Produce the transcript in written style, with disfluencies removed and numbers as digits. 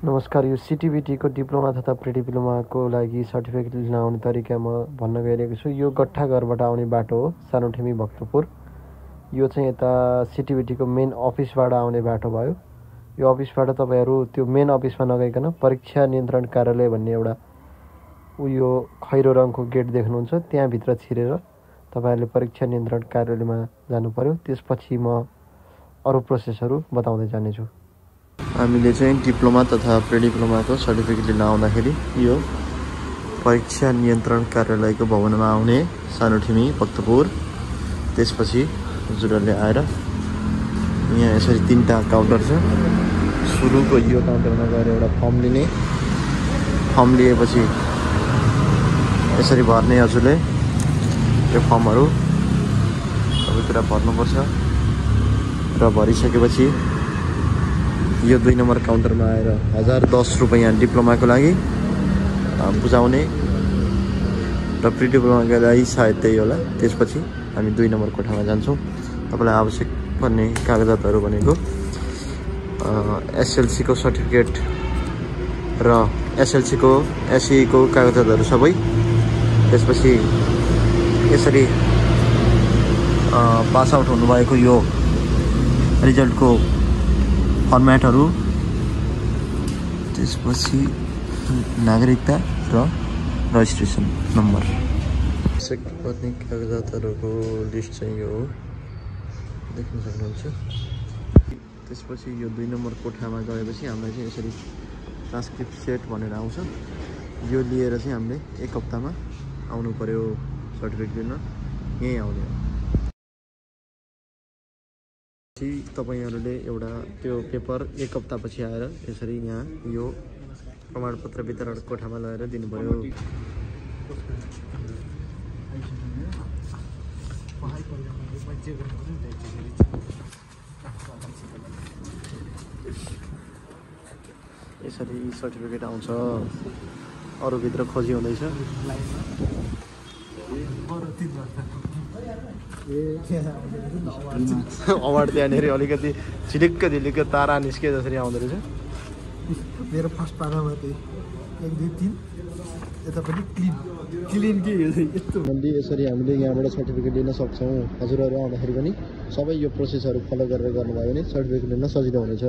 नमस्कार, यो सीटीबीटी को डिप्लोमा तथा प्री डिप्लोमाको लागि सर्टिफिकेट लिन आउने तरिका म भन्न गइरहेको छु। यो गट्ठाघरबाट आउने बाटो हो, सानोठेमी भक्तपुर। यो चाहिँ यता सीटीबीटी को मेन अफिसबाट आउने बाटो भयो। यो अफिसबाट तपाईहरु त्यो मेन अफिसमा नगइकन परीक्षा नियन्त्रण कार्यालय भन्ने एउटा उयो खैरो रङको गेट देख्नुहुन्छ, त्यहाँ भित्र छिरेर तपाईहरुले परीक्षा नियन्त्रण कार्यालयमा जानु पर्यो। त्यसपछि म अरु प्रोसेसहरु बताउँदै जानेछु। हामीले चाहिँ डिप्लोमा तथा प्री डिप्लोमाको सर्टिफिकेट लिन आउँदाखेरि यो परीक्षा नियन्त्रण कार्यालयको भवनमा आउने सानोठेमी भक्तपुर। त्यसपछि हजुरहरुले आएर यहाँ यसरी तीनटा काउन्टर छ। सुरुको यो काउन्टरमा गएर एउटा फर्म लिने, फर्म लिएपछि यसरी भर्ने। हजुरले यो फर्महरु सबै कुरा भर्नुपर्छ र भरिसकेपछि यो 2 नम्बर काउन्टरमा आएर 1010 रुपैयाँ डिप्लोमाको लागि बुझाउने र प्री डिप्लोमाको लागि सायद त्यही होला। त्यसपछि हामी 2 नम्बर कोठामा जान्छौँ। तपाईलाई आवश्यक पर्ने कागजातहरु भनेको एसएलसी को सर्टिफिकेट र एसएलसी को एसई को कागजातहरु सबै। त्यसपछि यसरी पास आउट हुनुभएको यो रिजल्टको फर्मेटहरु, त्यसपछि नागरिकता र रजिस्ट्रेसन नम्बर। आवश्यक पर्ने कागजातहरुको लिस्ट चाहिँ यो हो, देख्न सक्नुहुन्छ। त्यसपछि यो 2 नम्बर कोठामा गएपछि हामीलाई चाहिँ यसरी ट्रान्सक्रिप्ट सेट भनेर आउँछ। यो लिएर चाहिँ हामीले 1 हप्तामा आउनु पर्यो सर्टिफिकेट लिन। यही आउने हो। तपाईहरुले एउटा त्यो पेपर 1 हप्तापछि आएर यसरी यहाँ यो प्रमाणपत्र वितरण कोठामा लगेर दिनु पर्यो। यसरी सर्टिफिकेट आउँछ। अरु भित्र खोजी हुँदैछ। अवार्ड त्यहाँनेरि अलिकति झिलिक्क तारा निस्के जसरी आउँदो रहेछ। मेरो फर्स्ट पानामा त्यही 1 2 3 यता पनि क्लिन के यस्तो भन्दै यसरी हामीले यहाँबाट सर्टिफिकेट लिन सक्छौँ। हजुरहरु आउँदाखेरि पनि सबै यो प्रोसेसहरु फलो गरेर गर्नुभयो भने सर्टिफिकेट लिन सजिलो हुनेछ।